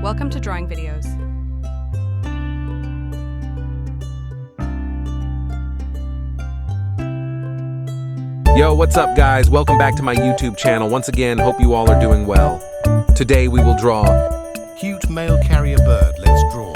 Welcome to Drawing Videos. Yo, what's up guys? Welcome back to my YouTube channel. Once again, hope you all are doing well. Today we will draw cute male carrier bird. Let's draw.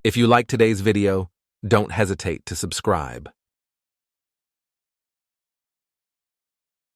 If you like today's video, don't hesitate to subscribe.